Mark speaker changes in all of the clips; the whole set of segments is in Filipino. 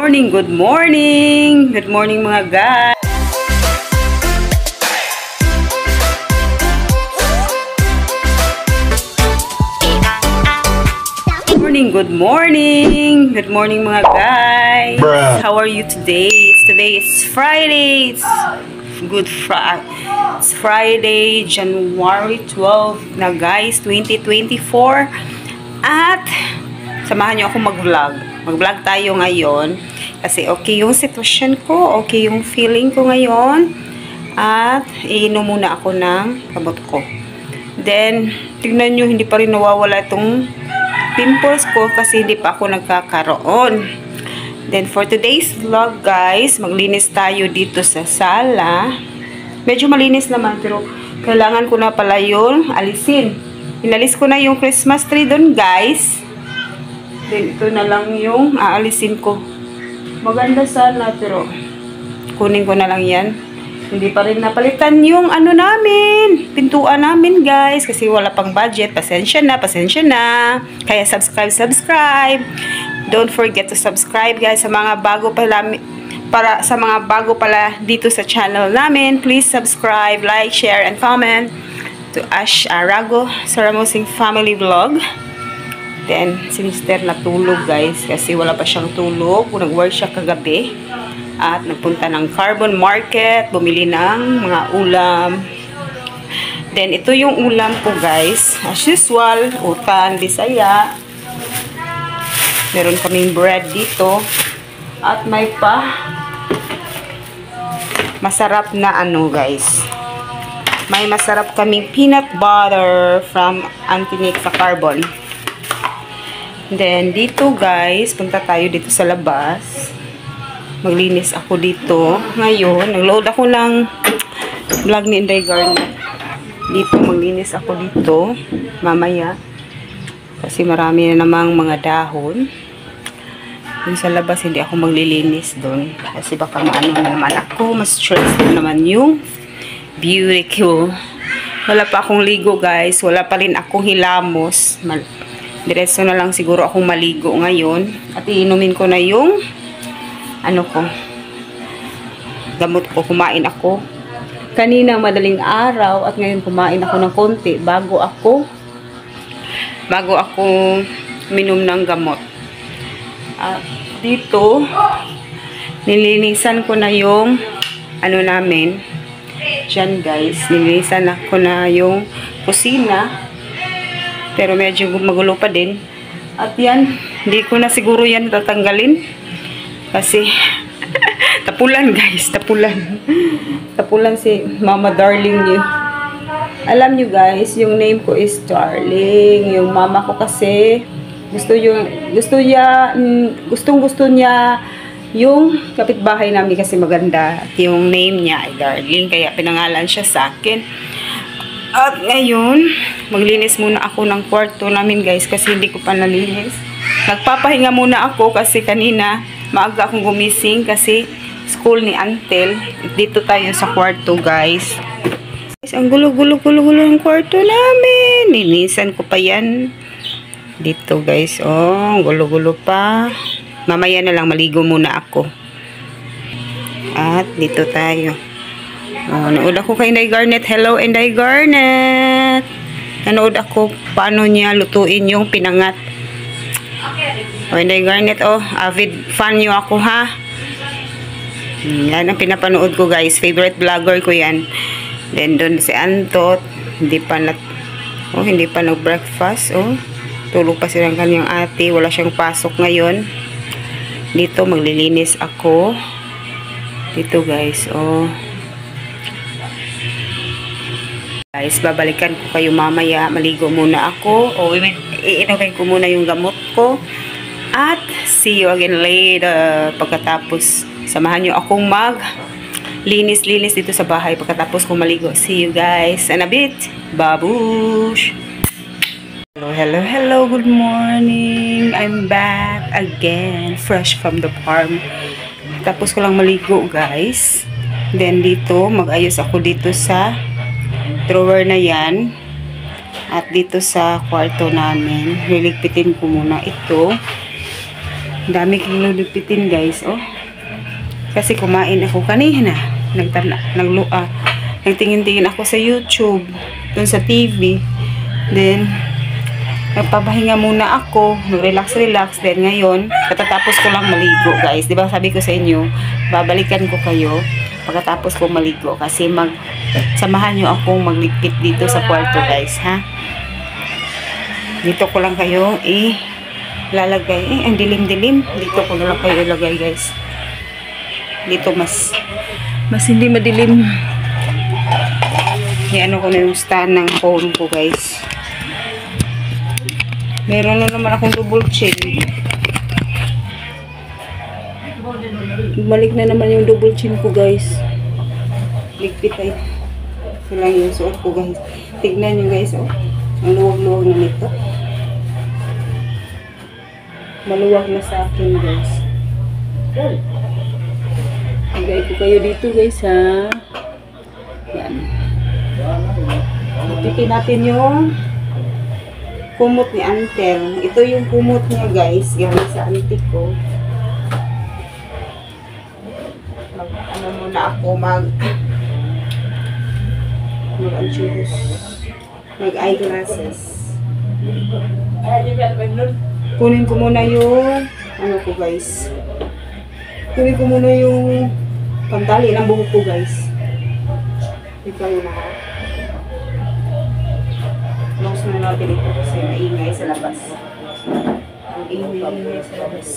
Speaker 1: Good morning! Good morning mga guys! Good morning! Good morning mga guys!
Speaker 2: Bruh.
Speaker 1: How are you today? Today is Friday! It's Friday, January 12 na guys, 2024. At samahan nyo ako mag-vlog. Mag-vlog tayo ngayon. Kasi okay yung sitwasyon ko, okay yung feeling ko ngayon. At iinom muna ako ng kabot ko. Then, tignan nyo, hindi pa rin nawawala itong pimples ko kasi hindi pa ako nagkakaroon. Then, for today's vlog guys, maglinis tayo dito sa sala. Medyo malinis naman, pero kailangan ko na pala yung alisin. Inalis ko na yung Christmas tree doon guys. Then, ito na lang yung aalisin ko. Maganda sana, pero kunin ko na lang yan. Hindi pa rin napalitan yung ano namin, pintuan namin guys, kasi wala pang budget. Pasensya na, pasensya na. Kaya subscribe. Don't forget to subscribe guys sa mga bago pala dito sa channel namin. Please subscribe, like, share, and comment to Ash Arago Saramosing Family Vlog. Then, si Mr. natulog guys kasi wala pa siyang tulog. Nag-work siya kagabi. At nagpunta ng Carbon Market, bumili ng mga ulam. Then, ito yung ulam ko guys. As usual, utan, bisaya. Meron kaming bread dito. At may pa masarap na ano guys. May masarap kaming peanut butter from Antinique sa Carbon. Then, dito guys, punta tayo dito sa labas. Maglinis ako dito. Ngayon, nag-load ako ng vlog ni Inday Garnet. Dito, maglinis ako dito. Mamaya. Kasi marami na namang mga dahon. Yung sa labas, hindi ako maglilinis doon. Kasi baka maano na naman ako. Mas stress na naman yung beauty ko. Wala pa akong ligo guys. Wala pa rin akong hilamos. Diretso na lang siguro akong maligo ngayon. At iinumin ko na yung ano ko, gamot ko. Kumain ako kanina madaling araw at ngayon kumain ako ng konti bago ako minom ng gamot. At dito nilinisan ko na yung ano namin dyan guys. Nilinisan ko na yung kusina, pero medyo magulo pa din. At yan, hindi ko na siguro yan tatanggalin kasi tapulan guys, tapulan si Mama Darling niyo. Alam niyo guys, yung name ko is Darling. Yung mama ko kasi gusto niya yung kapitbahay namin kasi maganda. At yung name niya ay Darling, kaya pinangalan siya sa akin. At ngayon, maglinis muna ako ng kwarto namin guys kasi hindi ko pa nalinis. Nagpapahinga muna ako kasi kanina maaga akong gumising kasi school ni Antel. Dito tayo sa kwarto guys. Ang gulo ng kwarto namin. Nilisan ko pa yan. Dito guys. Oh, gulo pa. Mamaya na lang maligo muna ako. At dito tayo. Oh, nanood ako kay Inday Garnet. Hello Inday Garnet. Nanood ako paano niya lutuin yung pinangat. O, Inday Garnet, oh, avid fan nyo ako, ha? Yan ang pinapanood ko, guys. Favorite vlogger ko yan. Then, doon si Antot, hindi pa nag-breakfast, oh. Tulog pa silang kanyang ate. Wala siyang pasok ngayon. Dito, maglilinis ako. Dito, guys, oh. Guys, babalikan ko kayo mamaya. Maligo muna ako. O, iinumin ko muna yung gamot ko. At see you again later. Pagkatapos, samahan nyo akong linis dito sa bahay pagkatapos kong maligo. See you guys in a bit. Babush! Hello, good morning. I'm back again, fresh from the farm. Tapos ko lang maligo guys. Then dito, mag-ayos ako dito sa drawer na yan. At dito sa kwarto namin, liligpitin ko muna ito. Dami kong lupitin guys, oh. Kasi kumain ako kanina. Nagtingin-tingin ako sa YouTube, dun sa TV. Then, nagpapahinga muna ako, nag-relax. Then ngayon, katatapos ko lang maligo guys. Diba sabi ko sa inyo, babalikan ko kayo pagkatapos ko maligo. Kasi samahan nyo akong magligpit dito sa kwarto guys, ha? Dito ko lang kayo lalagay. Ang dilim-dilim. Dito ko na lang kayo ilagay guys. Dito mas hindi madilim. Ano ko na yung stand ng phone ko guys. Meron na naman akong double chin. Bumalik na naman yung double chin ko guys. Ligpit ay. Ito lang yung suot ko guys. Tignan nyo guys, oh. Ang luwag-luwag na nito. Maluwag na sa akin guys. Lagay ko kayo dito guys, ha. Yan. Titin natin yung kumot ni Antel. Ito yung kumot niya guys. Galing sa antik ko. Ano muna ako mag-eyeglasses. Kunin ko muna yung ano ko guys. Kunin ko muna yung pantali ng buhok ko guys. Ito muna ako. Close na natin ito kasi maingay sa labas. Ang ingay sa labas.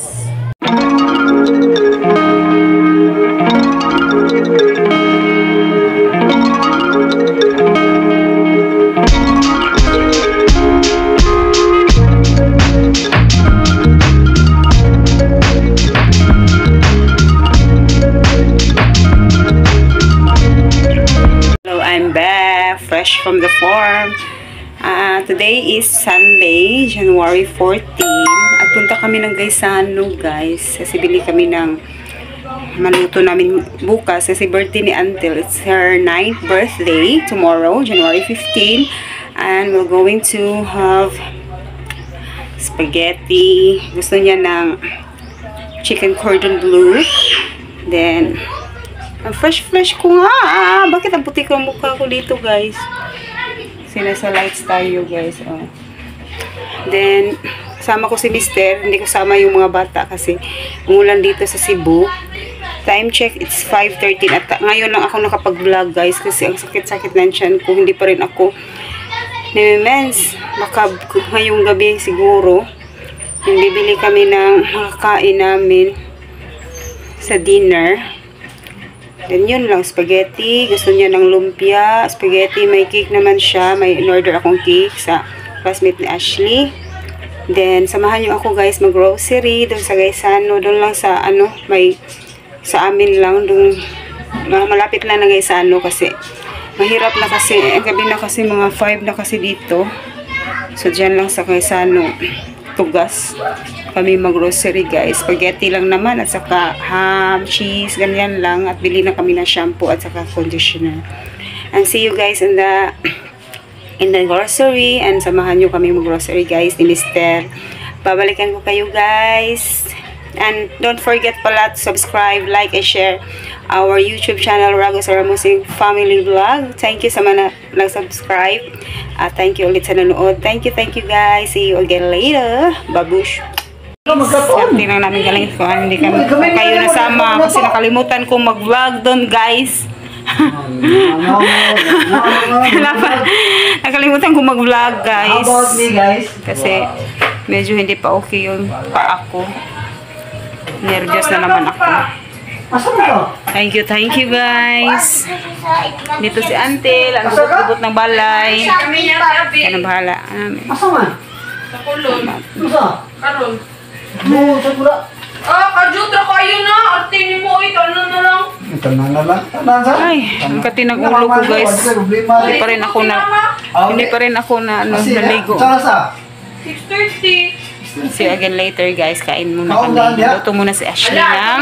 Speaker 1: Fresh from the farm. Today is Sunday, January 14. At punta kami ng Gaisano guys. Kasi bili kami ng maluto namin bukas. Kasi birthday ni Antel. It's her 9th birthday tomorrow, January 15. And we're going to have spaghetti. Gusto niya ng chicken cordon bleu. Then ang fresh ko nga. Bakit ang puti ko ang mukha ko dito, guys? Sinasa lights tayo, guys. Oh. Then, kasama ko si Mister. Hindi ko sama yung mga bata kasi umulan dito sa Cebu. Time check, it's 5:13. At ngayon lang ako nakapag-vlog, guys. Kasi ang sakit-sakit na tiyan ko. Hindi pa rin ako namimens. Baka ngayong gabi siguro. Bibili kami ng makakain namin sa dinner. Then yun lang, spaghetti. Gusto niya ng lumpia, spaghetti. May cake naman siya. May in-order akong cake sa classmate ni Ashley. Then, samahan niyo ako guys mag-grocery. Doon sa Gaisano. Doon lang sa sa amin lang. Doon, malapit lang na Gaisano kasi mahirap na kasi. Gabi na kasi mga 5 na kasi dito. So, dyan lang sa Gaisano. Tugas kami mag-grocery guys. Spaghetti lang naman at saka ham, cheese, ganyan lang. At bili na kami ng shampoo at saka conditioner. And see you guys in the grocery. And samahan nyo kami mag-grocery guys ni Mister. Babalikan ko kayo guys. And don't forget pala to subscribe, like, and share our YouTube channel, Ragos Aramusing Family Vlog. Thank you sa mga nag-subscribe. Thank you ulit sa nanood. Thank you guys. See you again later. Babush. Swerte lang namin galing ko. Hindi kayo nasama kasi nakalimutan kong mag-vlog doon guys. Nakalimutan kong mag-vlog guys. Kasi medyo hindi pa okay yung pa ako. Nervous na naman ako. Thank you guys. Dito si Antel, ang gubot ng balay. Yan ang bahala.
Speaker 2: Karon. Kajutra kayo na. Artini mo ito. Ano na lang?
Speaker 3: Ito na lang.
Speaker 1: Ay, ang katinag ulo ko guys. Hindi pa rin ako na naligo.
Speaker 2: 6:30.
Speaker 1: See you again later guys. Kain muna kami. Luto muna si Ashley ng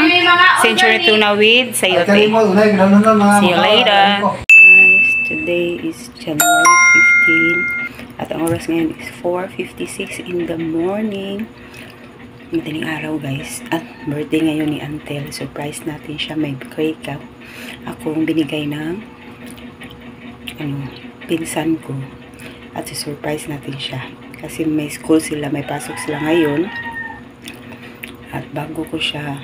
Speaker 1: century tuna with sayote. See you later. Guys, today is January 15. At ang oras ngayon is 4:56 in the morning. Madaling araw guys. At birthday ngayon ni Antel. Surprise natin siya. May cake akong binigay ng pinsan ko. At surprise natin siya. Kasi may school sila. May pasok sila ngayon. At bago siya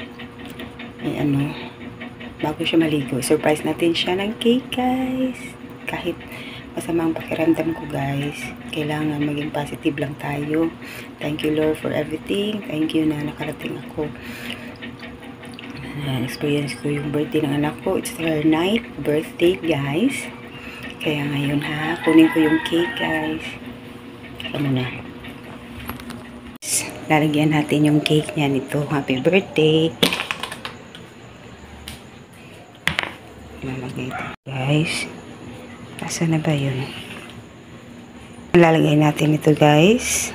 Speaker 1: maligo. Surprise natin siya ng cake guys. Kahit masamang pakiramdam ko guys, kailangan maging positive lang tayo. Thank you Lord for everything. Thank you na nakarating ako. Experience ko yung birthday ng anak ko. It's her 9th birthday guys. Kaya ngayon kunin ko yung cake guys. Ano na. Lalagyan natin yung cake niya nito. Happy birthday. Lalagay ito guys. Asa na ba yun? Lalagay natin ito guys.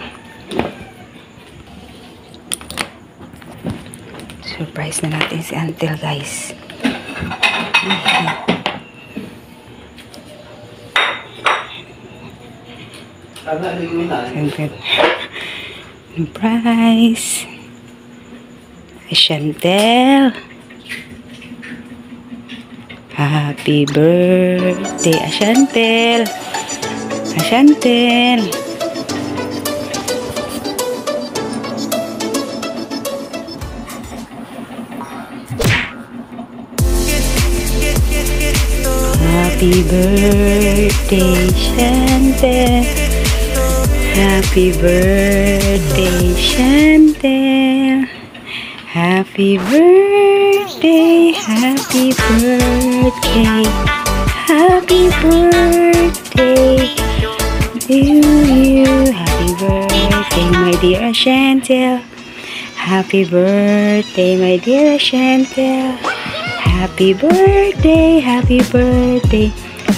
Speaker 1: Surprise na natin si Antel guys. Surprise. Chantel. Happy birthday, Chantel. Chantel. Happy birthday, Chantel. Happy birthday, Chantel. Happy birthday, happy birthday, happy birthday to you. Happy birthday, my dear Chantel. Happy birthday, my dear Chantel. Happy birthday, happy birthday,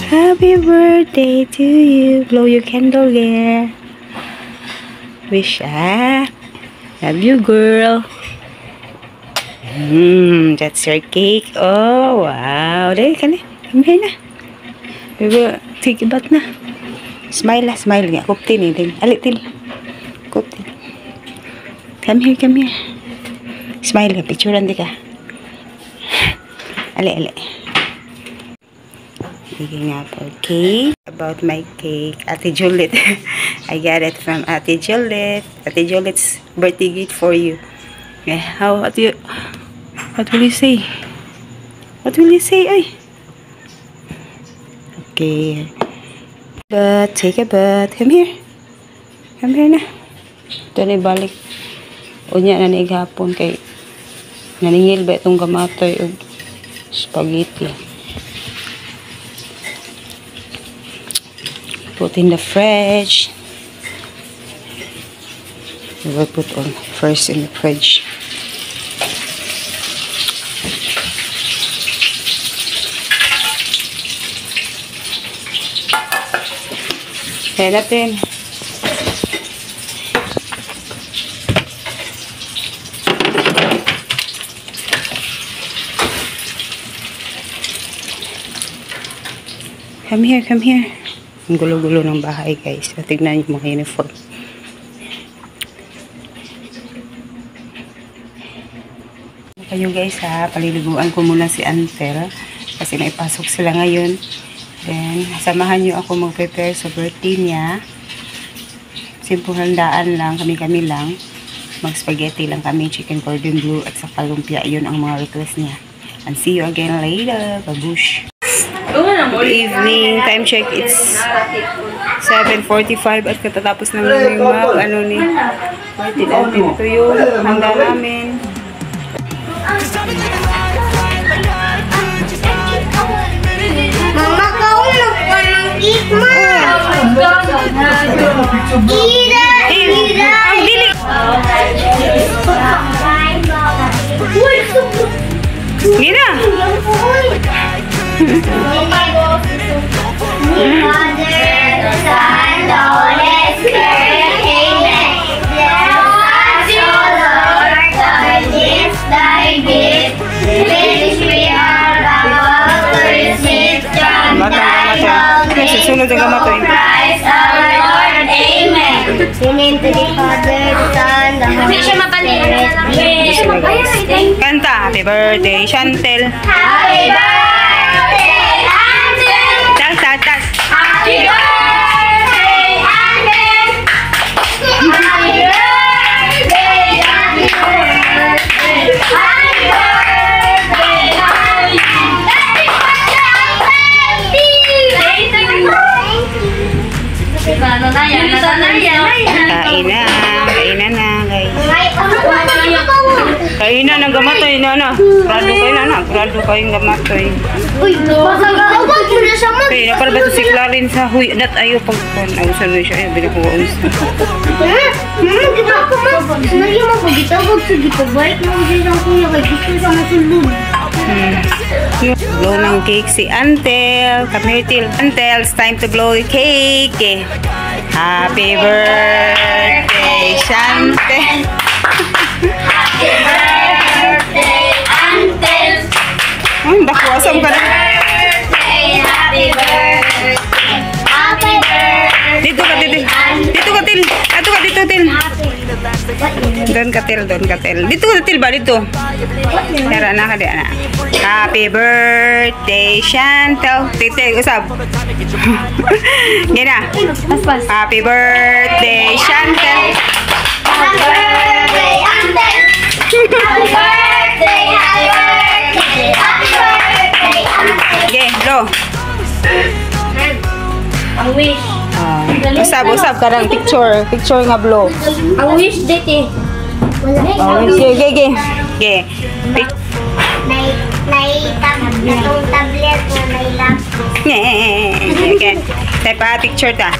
Speaker 1: happy birthday to you. Blow your candle there. Wish love you, girl. That's your cake. Oh, wow. Dali, come here na. We will take a bath na. Smile na, smile nga. Kuptin eh. Alitin. Kuptin. Come here. Smile ka. Picturean di ka. Ali. Bigay nga po cake. About my cake. Ate Juliet. I got it from Ate Juliet. Ate Juliet's birthday gift for you. Yeah, what will you say? What will you say? Ay. Okay. Take a bath. Come here na. Ito na ibalik. Unya na naigapon kay naningil ba itong gamatoy o spaghetti. Put in the fridge. We will put on first in the fridge. Kaya natin. Come here. Ang gulo-gulo ng bahay guys. Tignan yung mga uniform. Kayo guys paliliguan ko muna si Antel. Kasi naipasok sila ngayon. Then, samahan nyo ako mag-prepare sa birthday niya. Simple handaan lang, kami-kami lang. Mag-spaghetti lang kami, chicken cordon bleu, at saka lumpia. Yun ang mga request niya. And see you again later. Babush! Good evening. Time check. It's 7:45 at katatapos na namin ni birthday natin. Ito yung handa namin.
Speaker 3: Mama, kaulog ka ng cake mo!
Speaker 1: Ang dili! Gina! Susunod ang gamatoy.
Speaker 3: Christ our Lord, Amen. Singing to the Father, Son, the Holy Spirit.
Speaker 1: Kanta, happy birthday, Chantel.
Speaker 3: Happy birthday, Angel.
Speaker 1: Tas, tas, tas.
Speaker 3: Happy birthday, Angel. Happy birthday, happy birthday. Happy birthday, happy
Speaker 1: Kainan na, guys. Kainan na gamatoy na na. Grado kayo na. Grado kayong gamatoy.
Speaker 3: Uy, masagawag mo na sa mga.
Speaker 1: Kaya para ba ito si Clarin sa huy? Dat ayaw pagpon. Ang sanoy siya. Ayaw, binakuha sa.
Speaker 3: Dito ako man. Lagi mo ko dito. Huwag sa dito. Balik mo dito ang kuya. Kaya dito sa masulod.
Speaker 1: Blow ng cake si Antel. Come here, Til. Antel, it's time to blow the cake. Happy birthday, Chantel.
Speaker 3: Happy birthday, Angel.
Speaker 1: Ay, nakuwasam ka na.
Speaker 3: Happy birthday. Happy birthday.
Speaker 1: Dito ka, Til. Dito ka, Til. Dito ka, dito, Til. Doon ka, Til. Doon ka, Til. Dito ka, Til ba? Dito. Tara na ka, di na. Happy birthday, Chantel. Tite, usap. Gina. Happy birthday, Chantel.
Speaker 3: Happy birthday, Angel. Happy birthday. Happy birthday. Happy birthday, Angel.
Speaker 1: Okay, blow.
Speaker 3: Ang wish.
Speaker 1: Usap ka ng picture. Picture nga blow.
Speaker 3: Ang wish dito eh.
Speaker 1: Okay. Okay.
Speaker 3: Natong tablet na may laptop.
Speaker 1: Okay. Tayo pa, picture ta.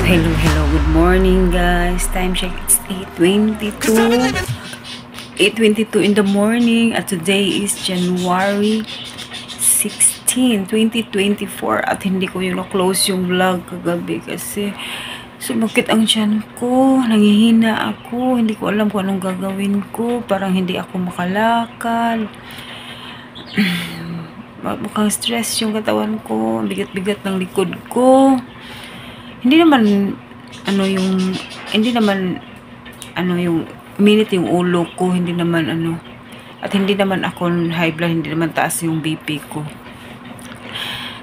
Speaker 1: Hello. Good morning, guys. Time check. It's 8:22. 8:22 in the morning. At today is January 16, 2024. At hindi ko yung na-close yung vlog kagabi kasi sumakit ang tiyan ko, nangihina ako, hindi ko alam kung anong gagawin ko, parang hindi ako makalakal. Mukhang stress yung katawan ko, bigat-bigat ng likod ko. Hindi naman yung minute yung ulo ko, hindi naman at hindi naman ako high blood, hindi naman taas yung BP ko.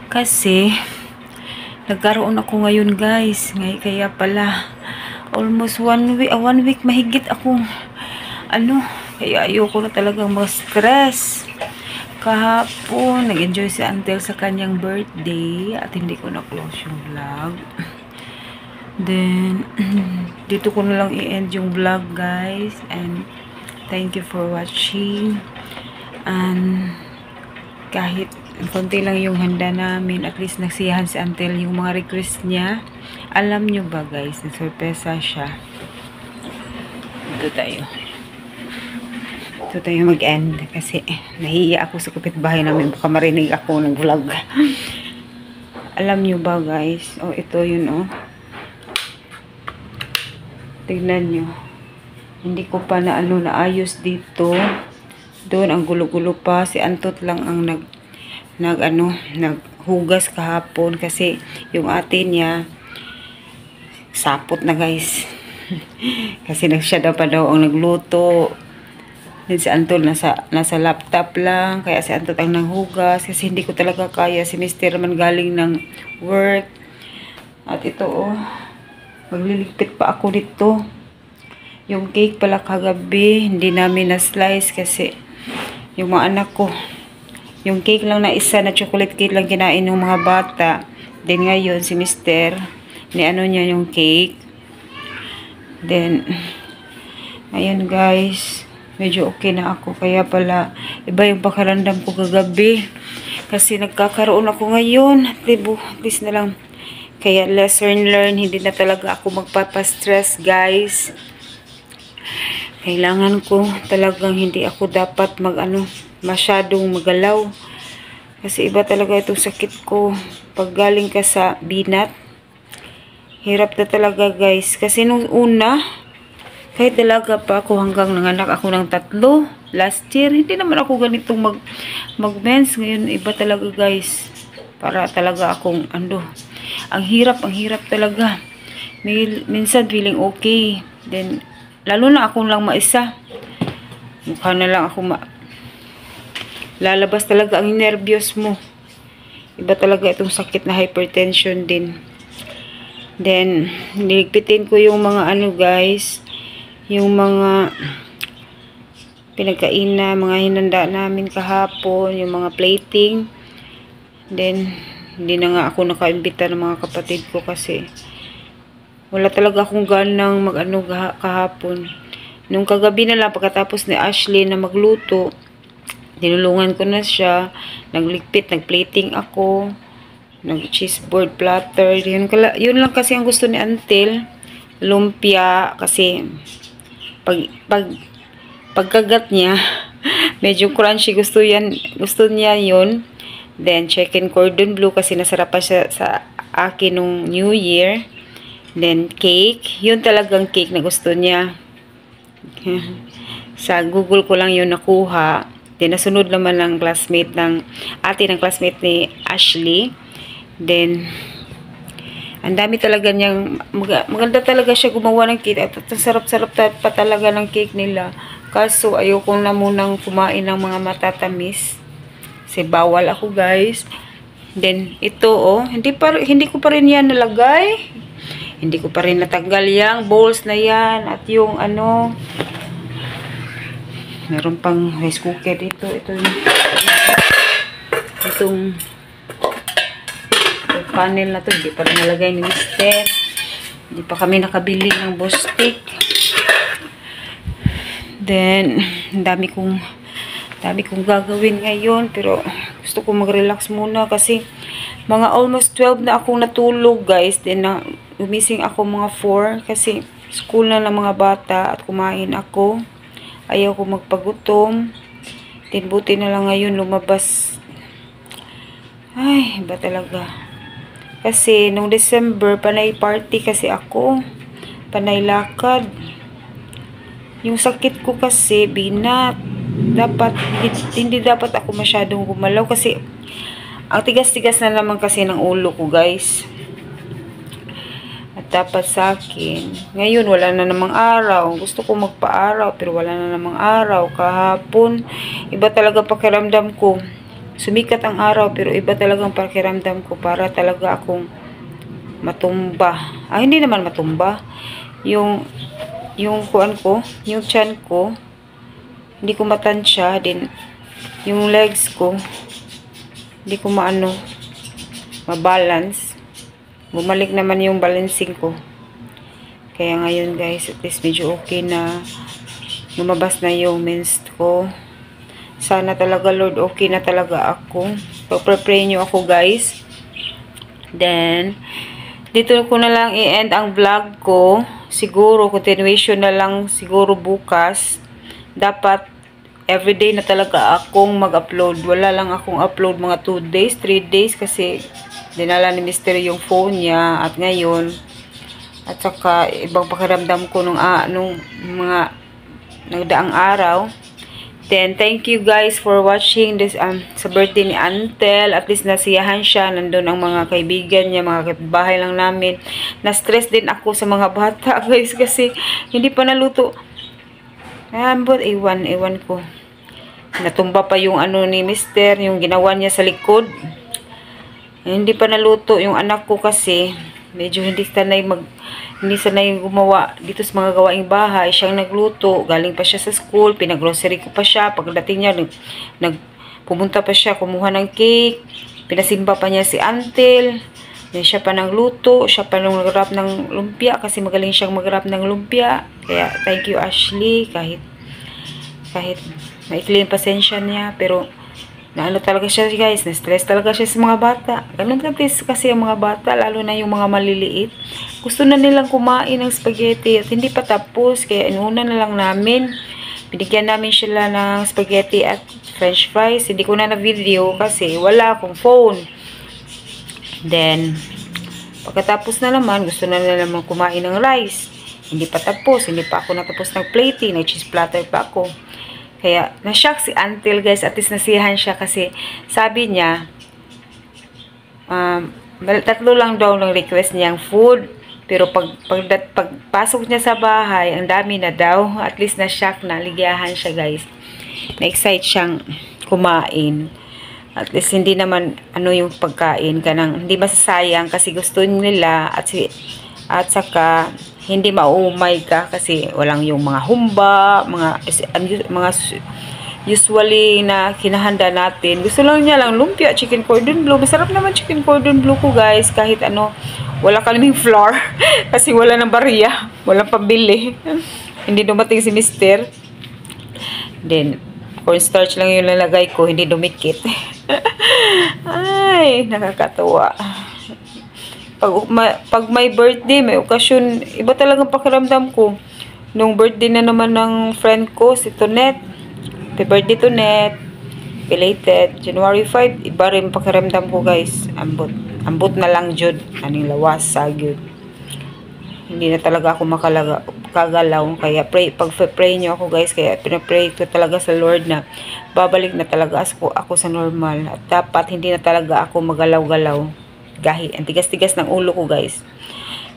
Speaker 1: Kasi nagkaroon ako ngayon, guys. Kaya pala almost 1 week mahigit akong kaya ayoko na talagang ma-stress. Kahapon nag-enjoy si Antel sa kanyang birthday at hindi ko na-close yung vlog. Then dito ko na lang i-end yung vlog, guys, and thank you for watching. And kahit konti lang yung handa namin, at least nagsiyahan si Antel yung mga request niya. Alam nyo ba, guys, nagsurpresa siya. Ito tayo mag-end kasi nahiya ako sa kapitbahay namin, baka marinig ako ng vlog. Alam nyo ba, guys, ito yun, tignan nyo, hindi ko pa naayos dito. Doon ang gulo-gulo pa. Si Antot lang ang naghugas kahapon kasi yung ate niya sapot na, guys. Kasi siya pa daw ang nagluto. Then si Antot nasa laptop lang, kaya si Antot ang nanghugas kasi hindi ko talaga kaya. Si Mr. man galing ng work. At ito, magliligpit pa ako dito. Yung cake pala kagabi hindi namin na-slice kasi yung mga anak ko, yung cake lang na isa na chocolate cake lang kinain ng mga bata. Then ngayon si Mr. niya yung cake. Then ayun, guys, medyo okay na ako. Kaya pala iba yung pakiramdam ko kagabi kasi nagkakaroon ako ngayon. At least na lang. Kaya lesson learn, hindi na talaga ako magpapastress, guys. Kailangan ko talagang hindi ako dapat masyadong magalaw. Kasi iba talaga itong sakit ko. Pag galing ka sa binat, hirap na talaga, guys. Kasi nung una, kahit dalaga pa ako hanggang nanganak ako ng 3, last year, hindi naman ako ganitong mag-mens. Ngayon, iba talaga, guys. Para talaga akong ang hirap talaga. Minsan feeling okay. Then, lalo na akong lang maisa. Mukha na lang ako lalabas talaga ang nervyos mo. Iba talaga itong sakit na hypertension din. Then, niligpitin ko yung mga ano guys, yung mga pinagkainan, mga hinanda namin kahapon, yung mga plating. Then, hindi na nga ako nakaimbita ng mga kapatid ko kasi wala talaga akong ganang mag-ano kahapon. Nung kagabi na lang, pagkatapos ni Ashley na magluto, tinulungan ko na siya, nagligpit, nagplating ako, nag-cheeseboard platter. Yun lang kasi ang gusto ni Antel. Lumpia, kasi pagkagat niya, medyo crunchy, gusto niya yun. Then, chicken cordon bleu kasi nasarapan siya sa akin nung New Year. Then, cake. Yun talagang cake na gusto niya. Sa Google ko lang yun nakuha. Then, nasunod naman ng classmate ng classmate ni Ashley. Then, ang dami talaga niyang, maganda talaga siya gumawa ng cake. At sarap-sarap pa talaga ng cake nila. Kaso, ayoko na munang kumain ng mga matatamis. Kasi bawal ako guys. Then, ito hindi ko pa rin yan nalagay. Hindi ko pa rin natanggal yung bowls na yan. At yung meron pang rice cooker dito. Itong panel na to. Hindi pa rin nalagay ni Mister. Hindi pa kami nakabili ng Bostik. Then, dami kong gagawin ngayon. Pero, gusto ko mag-relax muna kasi mga almost 12 na akong natulog guys. Then, gumising ako mga 4 kasi school na ng mga bata at kumain ako. Ayaw ko magpagutom. Then, buti na lang ngayon lumabas. Ay, iba talaga. Kasi, nung December, panay party kasi ako. Panay lakad. Yung sakit ko kasi, binat. Hindi dapat ako masyadong gumalaw kasi ang tigas-tigas na naman kasi ng ulo ko guys. At dapat sa akin, ngayon wala na namang araw. Gusto ko magpa-araw pero wala na namang araw. Kahapon, iba talaga pakiramdam ko. Sumikat ang araw pero iba talagang pakiramdam ko, para talaga akong matumba. Hindi naman matumba. Yung kuan ko, yung tiyan ko, hindi ko matansya. Din yung legs ko, hindi ko mabalance. Bumalik naman yung balancing ko. Kaya ngayon guys, at least medyo okay na. Lumabas na yung mens ko. Sana talaga Lord, okay na talaga ako. So, pray nyo ako guys. Then, dito ko na lang i-end ang vlog ko. Siguro, continuation na lang siguro bukas. Dapat, everyday na talaga akong mag-upload. Wala lang akong upload mga 2 days, 3 days kasi dinala ni Mr. yung phone niya at ngayon. At saka, ibang pakiramdam ko nung mga nagdaang araw. Then, thank you guys for watching this sa birthday ni Antel. At least nasiyahan siya. Nandun ang mga kaibigan niya, mga kapitbahay lang namin. Na-stress din ako sa mga bata guys kasi hindi pa naluto. But ewan ko. Natumba pa yung ni Mister, yung ginawa niya sa likod. Hindi pa naluto yung anak ko kasi medyo hindi sanay gumawa dito sa mga gawaing bahay. Siyang nagluto, galing pa siya sa school, pinag-grocery ko pa siya. Pagdating niya, pumunta pa siya, kumuha ng cake, pinasimba pa niya si Antel. Then siya pa nagluto, siya pa nung nag-wrap ng lumpia kasi magaling siyang mag-wrap ng lumpia. Kaya thank you Ashley, kahit maikli yung pasensya niya, pero naano talaga siya guys, na-stress talaga siya sa mga bata. Ganun kasi ang mga bata, lalo na yung mga maliliit. Gusto na nilang kumain ng spaghetti at hindi pa tapos, kaya inuna na lang namin. Binigyan namin sila ng spaghetti at french fries. Hindi ko na na-video kasi wala akong phone. Then, pagkatapos na naman, gusto na naman kumain ng rice. Hindi pa tapos, hindi pa ako natapos ng plating, nag-cheese platter pa ako. Kaya, na-shock si Antel guys, at least nasiyahan siya kasi sabi niya, tatlo lang daw ng request niyang food. Pero pagpasok niya sa bahay, ang dami na daw. At least na-shock na, ligayahan siya guys. Na-excite siyang kumain. At least hindi naman ano yung pagkain kanang hindi masasayang kasi gusto nila at saka hindi maumay ka kasi walang yung mga humba, mga usually na kinahanda natin. Gusto lang niya lang lumpia, chicken cordon bleu. Masarap naman chicken cordon bleu ko guys kahit ano. Wala kaming flour kasi wala ng bariya. Walang pambili. Hindi dumating si Mister. Then, cornstarch lang yung lalagay ko. Hindi dumikit. Ay, nakakatuwa. Pag may birthday, may okasyon, iba talagang pakiramdam ko. Nung birthday na naman ng friend ko, si Tonet. Happy birthday, Tonet. Belated. January 5, iba rin pakiramdam ko guys. Ambot na lang jud aning lawas sagyud. Hindi na talaga ako kagalaw kaya pag-pray niyo ako guys, kaya pinapray ko talaga sa Lord na babalik na talaga ako sa normal at dapat hindi na talaga ako magalaw-galaw. Gahi, ang tigas-tigas ng ulo ko guys.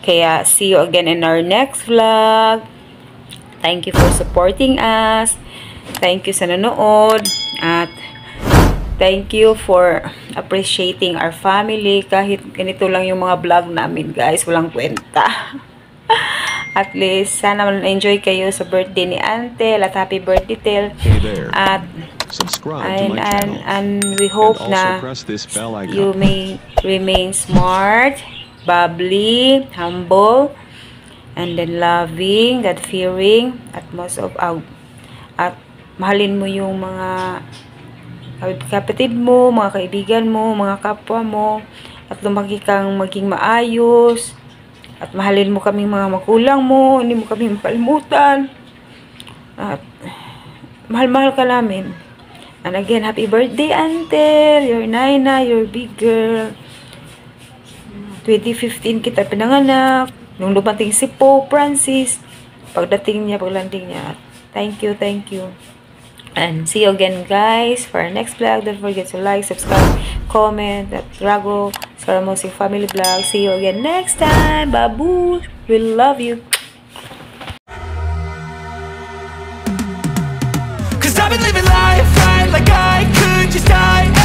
Speaker 1: Kaya see you again in our next vlog. Thank you for supporting us. Thank you sa nanood at thank you for appreciating our family. Kahit ganito lang yung mga vlog namin, guys. Walang kwenta. At least, sana na-enjoy kayo sa birthday ni Antel at happy birthday, Tel.
Speaker 4: Hey there.
Speaker 1: At
Speaker 4: subscribe to my channel.
Speaker 1: and we hope
Speaker 4: and also
Speaker 1: na
Speaker 4: press this bell icon.
Speaker 1: you may remain smart, bubbly, humble, and then loving, God-fearing, at most of all, at mahalin mo yung mga kapatid mo, mga kaibigan mo, mga kapwa mo, at lumaki kang maging maayos, at mahalin mo kaming mga magulang mo, hindi mo kami makalimutan, at mahal-mahal ka namin. And again, happy birthday, Antel, you're Naina, you're big girl. 2015 kita pinanganak, nung dumating si Pope Francis, paglanding niya, thank you, thank you. And see you again guys for our next vlog. Don't forget to like, subscribe, comment at Rago Saramosi Family Vlog. See you again next time. Babu, we love you.
Speaker 5: Cause I've been living life right like I could just die